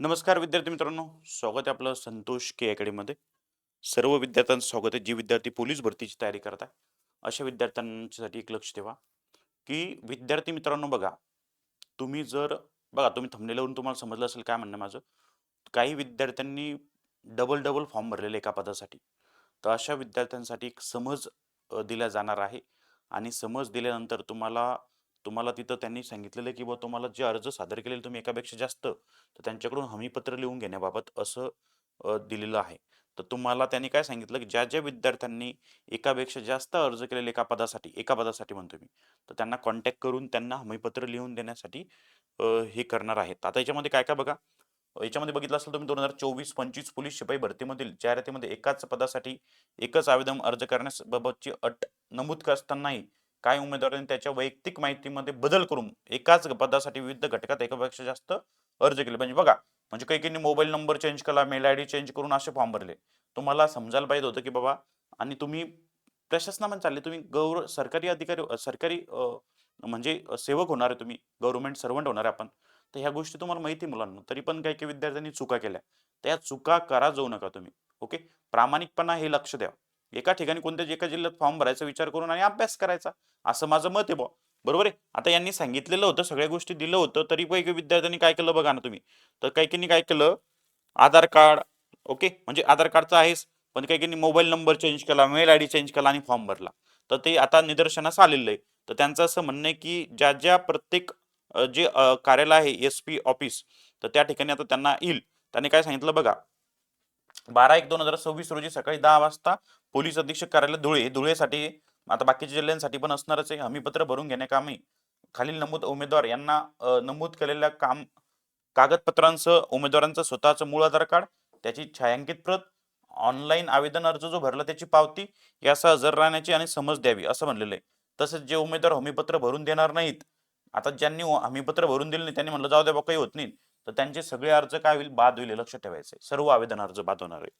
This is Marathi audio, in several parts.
नमस्कार विद्यार्थी मित्रांनो, स्वागत आहे आपलं संतोष के अकॅडमीमध्ये. सर्व विद्यार्थ्यांचं स्वागत आहे. जे विद्यार्थी पोलीस भरतीची तयारी करत आहे, अशा विद्यार्थ्यांसाठी एक लक्ष ठेवा, की विद्यार्थी मित्रांनो बघा, तुम्ही जर बघा तुम्ही थंबनेलवरून तुम्हाला समजलं असेल काय म्हणणं आहे माझं. काही विद्यार्थ्यांनी डबल डबल फॉर्म भरलेले एका पदासाठी. तर अशा विद्यार्थ्यांसाठी एक समज दिला जाणार आहे आणि समज दिल्यानंतर तुम्हाला तुम्हाला तिथं त्यांनी सांगितलेलं आहे, की बुवा तुम्हाला जे अर्ज सादर केलेले तुम्ही एकापेक्षा जास्त, तर त्यांच्याकडून हमीपत्र लिहून घेण्याबाबत असं दिलेलं आहे. तर तुम्हाला त्यांनी काय सांगितलं, की ज्या ज्या विद्यार्थ्यांनी एकापेक्षा जास्त अर्ज केलेले एका पदासाठी म्हणतो मी, तर त्यांना कॉन्टॅक्ट करून त्यांना हमीपत्र लिहून देण्यासाठी हे करणार आहेत. आता याच्यामध्ये काय काय बघा, याच्यामध्ये बघितलं असेल तुम्ही 2024-25 पोलीस शिपाई भरतीमधील जाहिरातीमध्ये एकाच पदासाठी एकच आवेदन अर्ज करण्याबाबतची अट नमूद असतानाही काही उमेदवारांनी त्याच्या वैयक्तिक माहितीमध्ये बदल करून एकाच पदासाठी विविध घटकात एकापेक्षा जास्त अर्ज केले. म्हणजे बघा, म्हणजे काही काही मोबाईल नंबर चेंज केला, मेल आयडी चेंज करून असे फॉर्म भरले. तुम्हाला समजायला पाहिजे होतं की बाबा, आणि तुम्ही प्रशासनामध्ये चालले, तुम्ही सरकारी अधिकारी सरकारी म्हणजे सेवक होणार आहे, तुम्ही गव्हर्नमेंट सर्वंट होणार आहे आपण. तर ह्या गोष्टी तुम्हाला माहिती आहे मुलांना, तरी पण काही काही विद्यार्थ्यांनी चुका केल्या. त्या चुका करा जाऊ नका तुम्ही. ओके, प्रामाणिकपणा हे लक्ष द्या. एका ठिकाणी कोणत्याच एका जिल्ह्यात फॉर्म भरायचा विचार करून आणि अभ्यास करायचा, असं माझं मत आहे बुवा. बरोबर आहे. आता यांनी सांगितलेलं होतं, सगळ्या गोष्टी दिलं होतं, तरी काही काही विद्यार्थ्यांनी काय केलं बघा ना तुम्ही. तर काही काहींनी काय केलं, आधार कार्ड, ओके, म्हणजे आधार कार्डचं आहेच, पण काही काहींनी मोबाईल नंबर चेंज केला, मेल आयडी चेंज केला आणि फॉर्म भरला. तर ते आता निदर्शनास आलेलं आहे. तर त्यांचं असं म्हणणं आहे, की ज्या ज्या प्रत्येक जे कार्यालय आहे एस-पी ऑफिस, तर त्या ठिकाणी आता त्यांना येईल. त्यांनी काय सांगितलं बघा, 12/1/2026 रोजी सकाळी 10 वाजता पोलीस अधीक्षक कार्यालय धुळेसाठी, आता बाकीच्या जिल्ह्यांसाठी पण असणारच आहे, हमीपत्र भरून घेण्याकामी खालील नमूद उमेदवार यांना नमूद केलेल्या कागदपत्रांसह उमेदवारांचं स्वतःचं मूळ आधार कार्ड, त्याची छायांकित प्रत, ऑनलाईन आवेदन अर्ज जो भरला त्याची पावती यासह हजर राहण्याची आणि समज द्यावी असं म्हणलेलं आहे. तसेच जे उमेदवार हमीपत्र भरून देणार नाहीत, आता ज्यांनी हमीपत्र भरून दिले नाही त्यांनी म्हणलं जाऊ द्या बा काही होत नाही, तर त्यांचे सगळे अर्ज काय होईल, बाद होईल. हे लक्षात ठेवायचं आहे. सर्व आवेदन अर्ज बाद होणार आहे.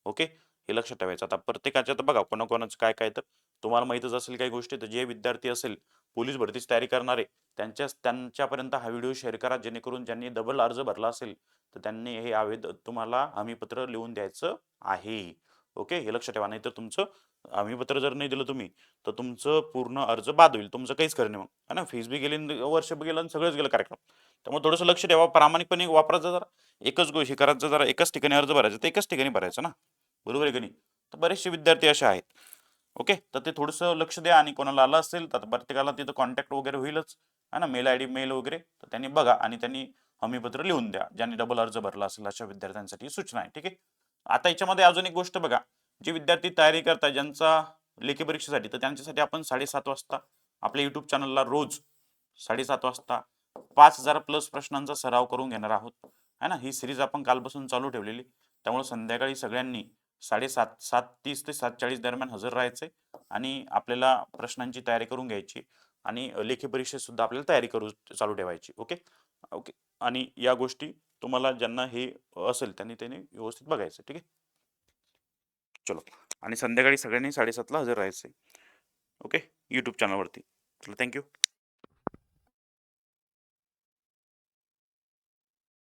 ओके, हे लक्षात ठेवायचं. आता प्रत्येकाच्या तर बघा कोणाकोणाचं काय काय, तर तुम्हाला माहितच असेल काही गोष्टी. तर जे विद्यार्थी असेल पोलीस भरतीची तयारी करणारे, त्यांच्यापर्यंत हा व्हिडिओ शेअर करा, जेणेकरून ज्यांनी डबल अर्ज भरला असेल तर त्यांनी हे तुम्हाला हमीपत्र लिहून द्यायचं आहे. ओके, हे लक्षात ठेवा. नाही तर तुमचं हमीपत्र जर नाही दिलं तुम्ही, तर तुमचं पूर्ण अर्ज बाद होईल. तुमचं काहीच खरं नाही मग, है ना. फीस बी गेली, वर्ष बी गेलं आणि सगळंच गेलं कार्यक्रम. त्यामुळे थोडंसं लक्ष ठेवा, प्रामाणिकपणे वापरायचं जरा. एकच गोष्ट करायचं, जरा एकाच ठिकाणी अर्ज भरायचा तर एकाच ठिकाणी भरायचं ना, बरोबर आहे की नाही. तर बरेचसे विद्यार्थी असे आहेत. ओके, तर ते थोडंसं लक्ष द्या. आणि कोणाला आलं असेल तर प्रत्येकाला तिथं कॉन्टॅक्ट वगैरे होईलच, है ना, मेल आयडी मेल वगैरे. तर त्यांनी बघा आणि त्यांनी हमीपत्र लिहून द्या, ज्यांनी डबल अर्ज भरला असेल अशा विद्यार्थ्यांसाठी सूचना आहे. ठीक आहे. आता याच्यामध्ये अजून एक गोष्ट बघा, जे विद्यार्थी तयारी करतात ज्यांचा लेखी परीक्षेसाठी, तर त्यांच्यासाठी आपण 7:30 वाजता आपल्या युट्यूब चॅनलला रोज 7:30 वाजता 5,000 प्लस प्रश्नांचा सराव करून घेणार आहोत, है ना. ही सिरीज आपण कालपासून चालू ठेवलेली. त्यामुळे संध्याकाळी सगळ्यांनी 7:30 7:30 ते 7:40 दरम्यान हजर राहायचे आणि आपल्याला प्रश्नांची तयारी करून घ्यायची आणि लेखी परीक्षेत सुद्धा आपल्याला तयारी चालू ठेवायची. ओके. ओके, आणि या गोष्टी तुम्हाला ज्यांना हे असेल त्यांनी त्यांनी व्यवस्थित बघायचं. ठीक आहे. चलो, आणि संध्याकाळी सगळ्यांनी 7:30 ला हजर राहायचं. ओके, यूट्यूब चॅनलवरती. चला, थँक्यू.